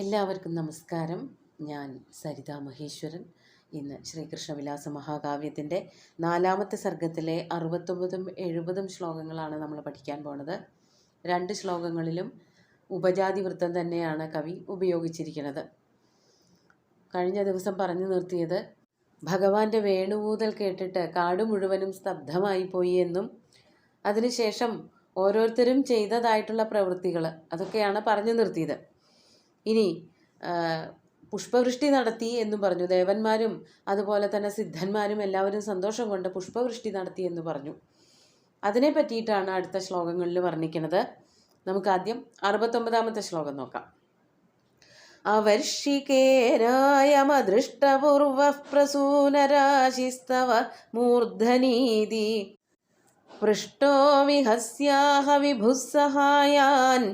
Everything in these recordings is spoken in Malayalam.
എല്ലാവർക്കും നമസ്കാരം. ഞാൻ സരിത മഹേശ്വരൻ. ഇന്ന് ശ്രീകൃഷ്ണവിലാസ മഹാകാവ്യത്തിൻ്റെ 4-ാമത്തെ സർഗത്തിലെ 69ഉം 70ഉം ശ്ലോകങ്ങളാണ് നമ്മൾ പഠിക്കാൻ പോണത്. 2 ശ്ലോകങ്ങളിലും ഉപജാതി വൃത്തം തന്നെയാണ് കവി ഉപയോഗിച്ചിരിക്കുന്നത്. കഴിഞ്ഞ ദിവസം പറഞ്ഞു നിർത്തിയത് ഭഗവാന്റെ വേണുകൂതൽ കേട്ടിട്ട് കാട് മുഴുവനും സ്തബ്ധമായി പോയി എന്നും അതിനുശേഷം ഓരോരുത്തരും ചെയ്തതായിട്ടുള്ള പ്രവൃത്തികൾ അതൊക്കെയാണ് പറഞ്ഞു നിർത്തിയത്. ഇനി പുഷ്പവൃഷ്ടി നടത്തി എന്നും പറഞ്ഞു. ദേവന്മാരും അതുപോലെ തന്നെ സിദ്ധന്മാരും എല്ലാവരും സന്തോഷം കൊണ്ട് പുഷ്പവൃഷ്ടി നടത്തി എന്ന് പറഞ്ഞു. അതിനെ പറ്റിയിട്ടാണ് അടുത്ത ശ്ലോകങ്ങളിൽ വർണ്ണിക്കുന്നത്. നമുക്കാദ്യം 69ാമത്തെ ശ്ലോകം നോക്കാം. അവർഷികേരായമദൃഷ്ടപൂർവഃ പ്രസൂനരാശിസ്തവ മൂർധനീതി പൃഷ്ടോ വിഹസ്യാഹ വിഭുസ്സഹായാൻ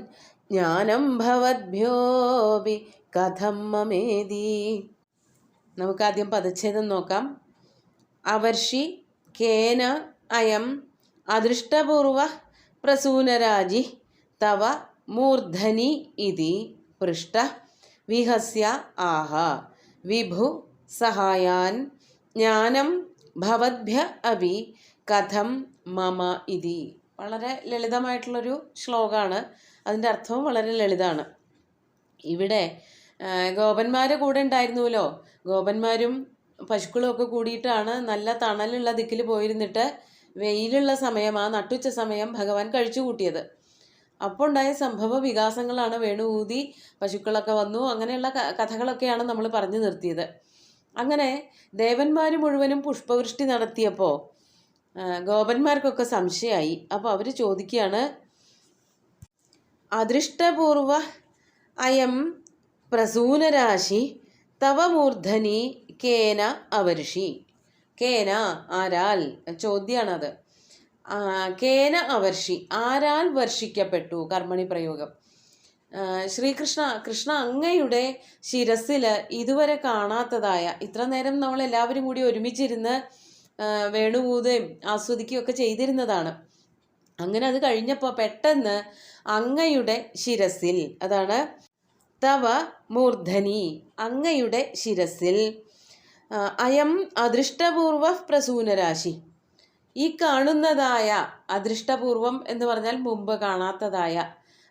ജ്ഞാനം ഭവദ്ഭ്യോപി കഥം മമേതി. നമുക്കാദ്യം പദച്ഛേദം നോക്കാം. അവർഷി കേന അയം അദൃഷ്ടപൂർവ പ്രസൂനരാജി തവ മൂർധനി ഇതി പൃഷ്ട വിഹസ്യ ആഹ വിഭു സഹായാൻ ജ്ഞാനം ഭവദ്ഭ്യ അപി കഥം മമ ഇതി. വളരെ ലളിതമായിട്ടുള്ളൊരു ശ്ലോകമാണ്. അതിൻ്റെ അർത്ഥവും വളരെ ലളിതമാണ്. ഇവിടെ ഗോപന്മാരെ കൂടെ ഉണ്ടായിരുന്നുവല്ലോ. ഗോപന്മാരും പശുക്കളും ഒക്കെ കൂടിയിട്ടാണ് നല്ല തണലുള്ള ദിക്കിൽ പോയിരുന്നിട്ട് വെയിലുള്ള സമയം, ആ നട്ടുച്ച സമയം ഭഗവാൻ കഴിച്ചു കൂട്ടിയത്. അപ്പോൾ ഉണ്ടായ സംഭവ വികാസങ്ങളാണ് വേണു ഊതി പശുക്കളൊക്കെ വന്നു, അങ്ങനെയുള്ള കഥകളൊക്കെയാണ് നമ്മൾ പറഞ്ഞു നിർത്തിയത്. അങ്ങനെ ദേവന്മാർ മുഴുവനും പുഷ്പവൃഷ്ടി നടത്തിയപ്പോൾ ഗോപന്മാർക്കൊക്കെ സംശയമായി. അപ്പോൾ അവർ ചോദിക്കുകയാണ്, അദൃഷ്ടപൂർവ അയം പ്രസൂനരാശി തവ മൂർധനി കേന അവർഷി. കേന ആരാൽ, ചോദ്യമാണത്. കേന അവർഷി ആരാൽ വർഷിക്കപ്പെട്ടു, കർമ്മണി പ്രയോഗം. കൃഷ്ണ അങ്ങയുടെ ശിരസിൽ ഇതുവരെ കാണാത്തതായ, ഇത്ര നേരം നമ്മളെല്ലാവരും കൂടി ഒരുമിച്ചിരുന്ന് വേണുകൂതുകയും ആസ്വദിക്കുകയും ഒക്കെ ചെയ്തിരുന്നതാണ്. അങ്ങനെ അത് കഴിഞ്ഞപ്പോൾ പെട്ടെന്ന് അങ്ങയുടെ ശിരസിൽ, അതാണ് തവ മൂർധനി, അങ്ങയുടെ ശിരസിൽ അയം അദൃഷ്ടപൂർവ പ്രസൂനരാശി, ഈ കാണുന്നതായ, അദൃഷ്ടപൂർവം എന്ന് പറഞ്ഞാൽ മുമ്പ് കാണാത്തതായ,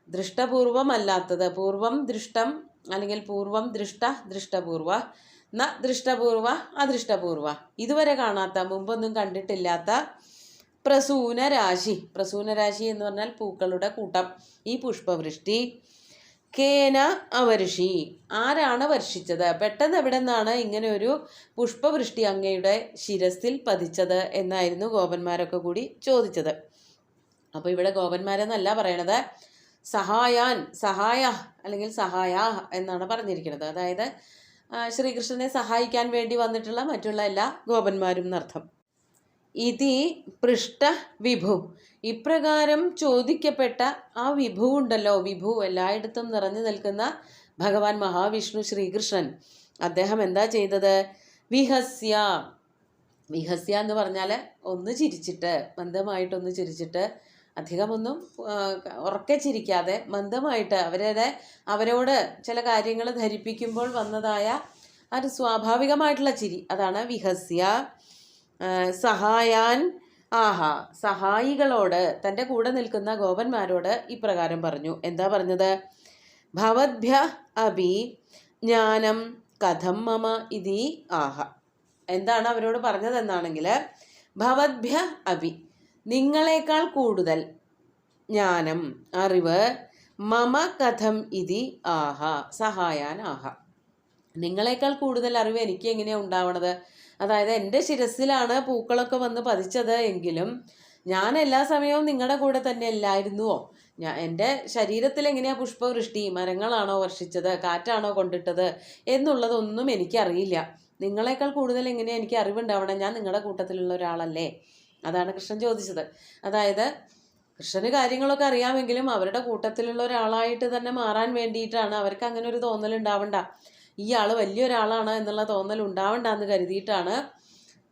ദൃഷ്ടപൂർവമല്ലാത്തത്, പൂർവം ദൃഷ്ടം അല്ലെങ്കിൽ പൂർവം ദൃഷ്ട ദൃഷ്ടപൂർവ, ന ദൃഷ്ടപൂർവ അദൃഷ്ടപൂർവ, ഇതുവരെ കാണാത്ത, മുമ്പൊന്നും കണ്ടിട്ടില്ലാത്ത പ്രസൂനരാശി. പ്രസൂനരാശി എന്ന് പറഞ്ഞാൽ പൂക്കളുടെ കൂട്ടം. ഈ പുഷ്പവൃഷ്ടി കേന അവർഷി, ആരാണ് വർഷിച്ചത്? പെട്ടെന്ന് എവിടെ നിന്നാണ് ഇങ്ങനെ ഒരു പുഷ്പവൃഷ്ടി അങ്ങയുടെ ശിരസിൽ പതിച്ചത് എന്നായിരുന്നു ഗോപന്മാരൊക്കെ കൂടി ചോദിച്ചത്. അപ്പോൾ ഇവിടെ ഗോപന്മാരെന്നല്ല പറയണത്, സഹായാൻ, സഹായ അല്ലെങ്കിൽ സഹായ എന്നാണ് പറഞ്ഞിരിക്കുന്നത്. അതായത് ശ്രീകൃഷ്ണനെ സഹായിക്കാൻ വേണ്ടി വന്നിട്ടുള്ള മറ്റുള്ള എല്ലാ ഗോപന്മാരും എന്നർത്ഥം. ഇതി പൃഷ്ട വിഭു, ഇപ്രകാരം ചോദിക്കപ്പെട്ട ആ വിഭു ഉണ്ടല്ലോ, വിഭു എല്ലായിടത്തും നിറഞ്ഞു നിൽക്കുന്ന ഭഗവാൻ മഹാവിഷ്ണു ശ്രീകൃഷ്ണൻ, അദ്ദേഹം എന്താ ചെയ്തത്? വിഹസ്യ, വിഹസ്യ എന്ന് പറഞ്ഞാൽ ഒന്ന് ചിരിച്ചിട്ട്, മന്ദമായിട്ടൊന്ന് ചിരിച്ചിട്ട്, അധികമൊന്നും ഉറക്കെ ചിരിക്കാതെ മന്ദമായിട്ട് അവരോട് ചില കാര്യങ്ങൾ ധരിപ്പിക്കുമ്പോൾ വന്നതായ ഒരു സ്വാഭാവികമായിട്ടുള്ള ചിരി, അതാണ് വിഹസ്യ. സഹായാൻ ആഹ, സഹായികളോട്, തൻ്റെ കൂടെ നിൽക്കുന്ന ഗോപന്മാരോട് ഇപ്രകാരം പറഞ്ഞു. എന്താ പറഞ്ഞത്? ഭവദ്ഭ്യ അപി ജ്ഞാനം കഥം മമ ഇതി ആഹ. എന്താണ് അവരോട് പറഞ്ഞതെന്നാണെങ്കിൽ, ഭവദ്ഭ്യ അപി, നിങ്ങളെക്കാൾ കൂടുതൽ, ജ്ഞാനം അറിവ്, മമ കഥം ഇതി ആഹ, സഹായാൻ ആഹ, നിങ്ങളെക്കാൾ കൂടുതൽ അറിവ് എനിക്ക് എങ്ങനെയാണ് ഉണ്ടാവണത്? അതായത് എൻ്റെ ശിരസിലാണ് പൂക്കളൊക്കെ വന്ന് പതിച്ചത് എങ്കിലും ഞാൻ എല്ലാ സമയവും നിങ്ങളുടെ കൂടെ തന്നെ അല്ലായിരുന്നുവോ? എൻ്റെ ശരീരത്തിൽ എങ്ങനെയാണ് പുഷ്പവൃഷ്ടി, മരങ്ങളാണോ വർഷിച്ചത്, കാറ്റാണോ കൊണ്ടിട്ടത് എന്നുള്ളതൊന്നും എനിക്കറിയില്ല. നിങ്ങളെക്കാൾ കൂടുതൽ എങ്ങനെയാണ് എനിക്ക് അറിവുണ്ടാവണം? ഞാൻ നിങ്ങളുടെ കൂട്ടത്തിലുള്ള ഒരാളല്ലേ? അതാണ് കൃഷ്ണൻ ചോദിച്ചത്. അതായത് കൃഷ്ണന് കാര്യങ്ങളൊക്കെ അറിയാമെങ്കിലും അവരുടെ കൂട്ടത്തിലുള്ള ഒരാളായിട്ട് തന്നെ മാറാൻ വേണ്ടിയിട്ടാണ്, അവർക്ക് അങ്ങനെ ഒരു തോന്നൽ ഉണ്ടാവണ്ട, ഈ ആൾ വലിയൊരാളാണ് എന്നുള്ള തോന്നൽ ഉണ്ടാവണ്ടെന്ന് കരുതിയിട്ടാണ്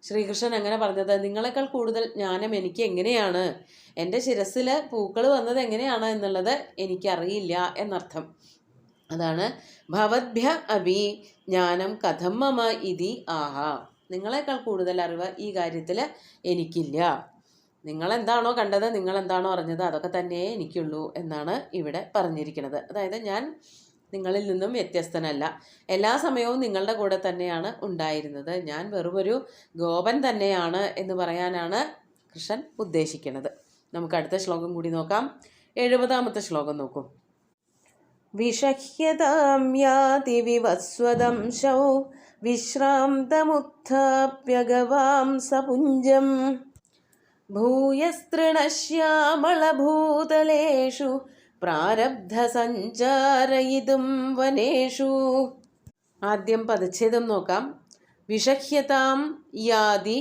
ശ്രീകൃഷ്ണൻ അങ്ങനെ പറഞ്ഞത്. നിങ്ങളെക്കാൾ കൂടുതൽ ജ്ഞാനം എനിക്ക് എങ്ങനെയാണ്, എൻ്റെ ശിരസിൽ പൂക്കൾ വന്നത് എങ്ങനെയാണ് എന്നുള്ളത് എനിക്കറിയില്ല എന്നർത്ഥം. അതാണ് ഭവദ്ഭ്യ അഭി ജ്ഞാനം കഥം മമ ഇതി ആഹാ. നിങ്ങളെക്കാൾ കൂടുതൽ അറിവ് ഈ കാര്യത്തിൽ എനിക്കില്ല. നിങ്ങളെന്താണോ കണ്ടത്, നിങ്ങളെന്താണോ അറിഞ്ഞത്, അതൊക്കെ തന്നെ എനിക്കുള്ളൂ എന്നാണ് ഇവിടെ പറഞ്ഞിരിക്കുന്നത്. അതായത് ഞാൻ നിങ്ങളിൽ നിന്നും വ്യത്യസ്തനല്ല, എല്ലാ സമയവും നിങ്ങളുടെ കൂടെ തന്നെയാണ് ഉണ്ടായിരുന്നത്, ഞാൻ വെറുമൊരു ഗോപൻ തന്നെയാണ് എന്ന് പറയാനാണ് കൃഷ്ണൻ ഉദ്ദേശിക്കുന്നത്. നമുക്ക് അടുത്ത ശ്ലോകം കൂടി നോക്കാം. 70ാമത്തെ ശ്ലോകം നോക്കൂ. വിഷഹ്യതാം യാതി വിവസ്വദംശൗ വിശ്രാന്തമുത്ഥാപ്യ ഗവാം സപുഞ്ചം ഭൂയസ്തൃണശ്യാമളഭൂതലേഷു പ്രാരബ്ധസഞ്ചാരയിതും വനേഷു. ആദ്യം പദച്ഛേദം നോക്കാം. വിഷഹ്യതാം യാതി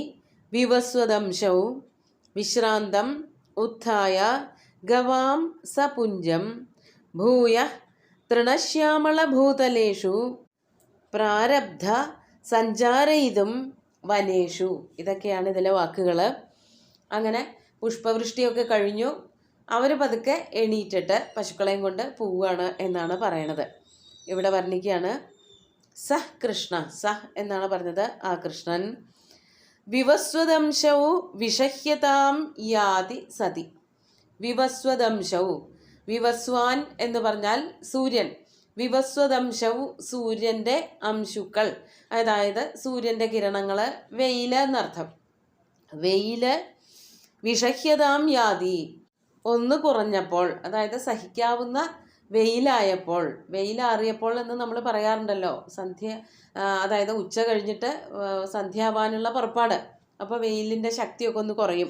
വിവസ്വദംശൗ വിശ്രാന്തം ഉത്ഥായ ഗവാം സപുഞ്ചം ഭൂയ തൃണശ്യാമളഭൂതലേഷു പ്രാരബ്ധ സഞ്ചാരയിതും വനേഷു. ഇതൊക്കെയാണ് ഇതിലെ വാക്കുകൾ. അങ്ങനെ പുഷ്പവൃഷ്ടിയൊക്കെ കഴിഞ്ഞു, അവർ പതുക്കെ എണീറ്റിട്ട് പശുക്കളെയും കൊണ്ട് പോവുകയാണ് എന്നാണ് പറയണത്. ഇവിടെ വർണ്ണിക്കുകയാണ്. സഹ് കൃഷ്ണ, സഹ് എന്നാണ് പറഞ്ഞത് ആ കൃഷ്ണൻ. വിവസ്വദംശൗ വിഷഹ്യതാം യാതി സതി. വിവസ്വദംശൗ, വിവസ്വാൻ എന്ന് പറഞ്ഞാൽ സൂര്യൻ. വിവസ്വദംശൗ സൂര്യൻ്റെ അംശുക്കൾ, അതായത് സൂര്യൻ്റെ കിരണങ്ങൾ, വെയില് എന്നർത്ഥം. വെയില് വിഷഹ്യതാം യാതി ഒന്ന് കുറഞ്ഞപ്പോൾ, അതായത് സഹിക്കാവുന്ന വെയിലായപ്പോൾ, വെയിലാറിയപ്പോൾ എന്ന് നമ്മൾ പറയാറുണ്ടല്ലോ. അതായത് ഉച്ച കഴിഞ്ഞിട്ട് സന്ധ്യാവാനുള്ള പുറപ്പാട്, അപ്പോൾ വെയിലിൻ്റെ ശക്തിയൊക്കെ ഒന്ന് കുറയും.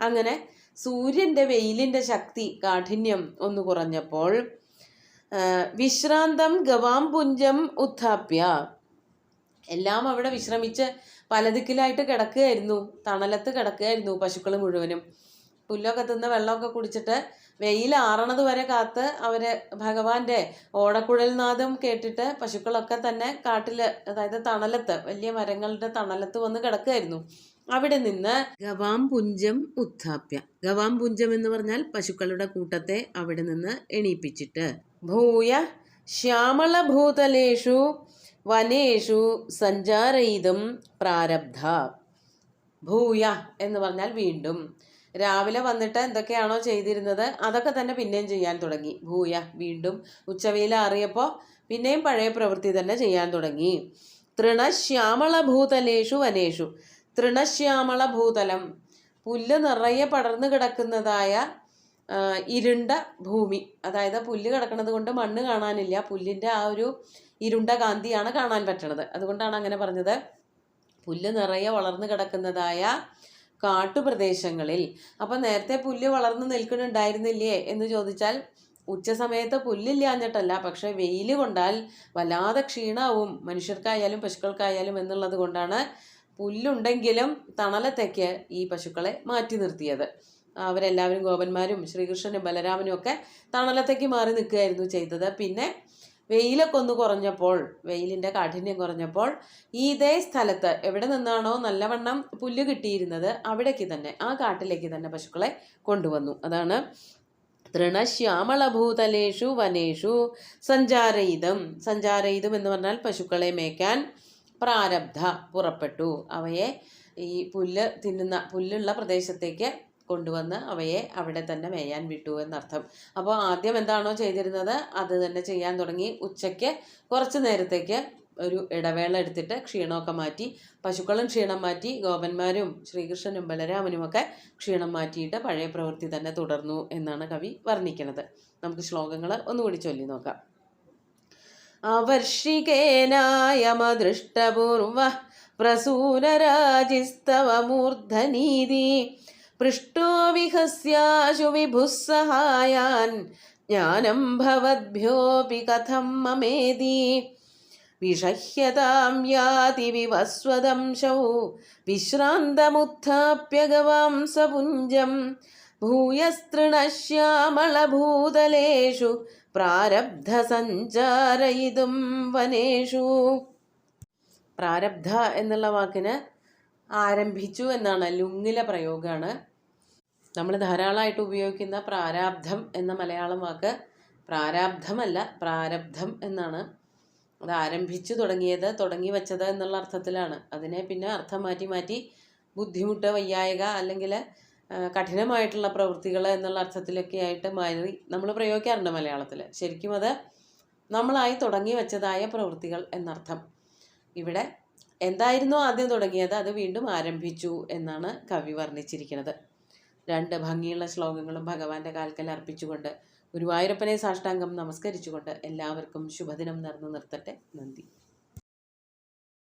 അങ്ങനെ സൂര്യൻ്റെ വെയിലിൻ്റെ ശക്തി, കാഠിന്യം ഒന്ന് കുറഞ്ഞപ്പോൾ വിശ്രാന്തം ഗവാം പുഞ്ചം ഉത്ഥാപ്യ, എല്ലാം അവിടെ വിശ്രമിച്ച് പലദിക്കിലായിട്ട് കിടക്കുകയായിരുന്നു, തണലത്ത് കിടക്കുകയായിരുന്നു പശുക്കൾ മുഴുവനും. പുല്ലൊക്കെ തിന്ന് വെള്ളമൊക്കെ കുടിച്ചിട്ട് വെയിലാറണത് വരെ കാത്ത് അവർ ഭഗവാന്റെ ഓടക്കുഴൽ നാദം കേട്ടിട്ട് പശുക്കളൊക്കെ തന്നെ കാട്ടിൽ, അതായത് തണലത്ത്, വലിയ മരങ്ങളുടെ തണലത്ത് വന്ന് കിടക്കുകയായിരുന്നു. അവിടെ നിന്ന് ഗവാം പുഞ്ചം ഉത്ഥാപ്യ, ഗവാം പുഞ്ചം എന്ന് പറഞ്ഞാൽ പശുക്കളുടെ കൂട്ടത്തെ അവിടെ നിന്ന് എണീപ്പിച്ചിട്ട് ഭൂയ ശ്യാമളഭൂതലേഷു വനേഷു സഞ്ചാരയിതും പ്രാരബ്ധ. ഭൂയ എന്ന് പറഞ്ഞാൽ വീണ്ടും. രാവിലെ വന്നിട്ട് എന്തൊക്കെയാണോ ചെയ്തിരുന്നത് അതൊക്കെ തന്നെ പിന്നെയും ചെയ്യാൻ തുടങ്ങി. ഭൂയ വീണ്ടും. ഉച്ചവെയിലാറിയപ്പോൾ പിന്നെയും പഴയ പ്രവൃത്തി തന്നെ ചെയ്യാൻ തുടങ്ങി. തൃണശ്യാമളഭൂതലേഷു വനേഷു. തൃണശ്യാമളഭൂതലം, പുല്ല് നിറയെ പടർന്നു കിടക്കുന്നതായ ഇരുണ്ട ഭൂമി. അതായത് പുല്ല് കിടക്കുന്നത് കൊണ്ട് മണ്ണ് കാണാനില്ല, പുല്ലിൻ്റെ ആ ഒരു ഇരുണ്ട കാന്തിയാണ് കാണാൻ പറ്റണത്. അതുകൊണ്ടാണ് അങ്ങനെ പറഞ്ഞത്. പുല്ല് നിറയെ വളർന്നു കിടക്കുന്നതായ കാട്ടുപ്രദേശങ്ങളിൽ. അപ്പം നേരത്തെ പുല്ല് വളർന്നു നിൽക്കുന്നുണ്ടായിരുന്നില്ലേ എന്ന് ചോദിച്ചാൽ ഉച്ച സമയത്ത് പുല്ലില്ലാഞ്ഞിട്ടല്ല, പക്ഷെ വെയിൽ കൊണ്ടാൽ വല്ലാതെ ക്ഷീണാവും മനുഷ്യർക്കായാലും പശുക്കൾക്കായാലും എന്നുള്ളത് കൊണ്ടാണ് പുല്ലുണ്ടെങ്കിലും തണലത്തേക്ക് ഈ പശുക്കളെ മാറ്റി നിർത്തിയത്. അവരെല്ലാവരും, ഗോപന്മാരും ശ്രീകൃഷ്ണനും ബലരാമനും ഒക്കെ തണലത്തേക്ക് മാറി നിൽക്കുകയായിരുന്നു ചെയ്തത്. പിന്നെ വെയിലൊക്കെ ഒന്ന് കുറഞ്ഞപ്പോൾ, വെയിലിൻ്റെ കാഠിന്യം കുറഞ്ഞപ്പോൾ ഇതേ സ്ഥലത്ത് എവിടെ നിന്നാണോ നല്ലവണ്ണം പുല്ല് കിട്ടിയിരുന്നത് അവിടേക്ക് തന്നെ, ആ കാട്ടിലേക്ക് തന്നെ പശുക്കളെ കൊണ്ടുവന്നു. അതാണ് തൃണശ്യാമളഭൂതലേഷു വനേഷു സഞ്ചാരയിതും. സഞ്ചാരയിതും എന്ന് പറഞ്ഞാൽ പശുക്കളെ മേയ്ക്കാൻ പ്രാരബ്ധ പുറപ്പെട്ടു. അവയെ ഈ പുല്ലുള്ള പ്രദേശത്തേക്ക് കൊണ്ടുവന്ന് അവയെ അവിടെ തന്നെ മേയാൻ വിട്ടു എന്നർത്ഥം. അപ്പോൾ ആദ്യം എന്താണോ ചെയ്തിരുന്നത് അത് തന്നെ ചെയ്യാൻ തുടങ്ങി. ഉച്ചയ്ക്ക് കുറച്ച് നേരത്തേക്ക് ഒരു ഇടവേള എടുത്തിട്ട് ക്ഷീണമൊക്കെ മാറ്റി, പശുക്കളും ക്ഷീണം മാറ്റി, ഗോപന്മാരും ശ്രീകൃഷ്ണനും ബലരാമനുമൊക്കെ ക്ഷീണം മാറ്റിയിട്ട് പഴയ പ്രവൃത്തി തന്നെ തുടർന്നു എന്നാണ് കവി വർണ്ണിക്കുന്നത്. നമുക്ക് ശ്ലോകങ്ങൾ ഒന്നുകൂടി ചൊല്ലി നോക്കാം. അവർഷികേനായമദൃഷ്ടപൂർവ പ്രസൂനരാജിസ്തവ മൂർധനീതി പൃഷ്ടോ വിഹസ്യാശു വിഭുസ്സഹായാൻ ജ്ഞാനം ഭവദ്ഭ്യോപി കഥം മമേതി വിഷഹ്യതാം യാതി വിവസ്വദംശൗ വിശ്രാന്തമുത്ഥാപ്യ ഗവാം സപുഞ്ചം ഭൂയസ്തൃണശ്യാമളഭൂതലേഷു പ്രാരബ്ധ സഞ്ചാരയിതും വനേഷു. പ്രാരബ്ധ എന്നുള്ള വാക്കിന് ആരംഭിച്ചു എന്നാണ്, ലുങ്ങിലെ പ്രയോഗമാണ്. നമ്മൾ ധാരാളമായിട്ട് ഉപയോഗിക്കുന്ന പ്രാരാബ്ധം എന്ന മലയാളം വാക്ക് പ്രാരാബ്ധമല്ല, പ്രാരബ്ധം എന്നാണ്. അത് ആരംഭിച്ചു തുടങ്ങിയത്, തുടങ്ങി വെച്ചത് എന്നുള്ള അർത്ഥത്തിലാണ്. അതിനെ പിന്നെ അർത്ഥം മാറ്റി മാറ്റി ബുദ്ധിമുട്ട്, വയ്യായക അല്ലെങ്കിൽ കഠിനമായിട്ടുള്ള പ്രവൃത്തികൾ എന്നുള്ള അർത്ഥത്തിലൊക്കെ ആയിട്ട് മാറി നമ്മൾ പ്രയോഗിക്കാറുണ്ട് മലയാളത്തിൽ. ശരിക്കും അത് നമ്മളായി തുടങ്ങി വെച്ചതായ പ്രവൃത്തികൾ എന്നർത്ഥം. ഇവിടെ എന്തായിരുന്നോ ആദ്യം തുടങ്ങിയത് അത് വീണ്ടും ആരംഭിച്ചു എന്നാണ് കവി വർണ്ണിച്ചിരിക്കുന്നത്. 2 ഭംഗിയുള്ള ശ്ലോകങ്ങളും ഭഗവാന്റെ കാൽക്കൽ അർപ്പിച്ചുകൊണ്ട് ഗുരുവായൂരപ്പനെ സാഷ്ടാംഗം നമസ്കരിച്ചുകൊണ്ട് എല്ലാവർക്കും ശുഭദിനം നേർന്നു നിർത്തട്ടെ. നന്ദി.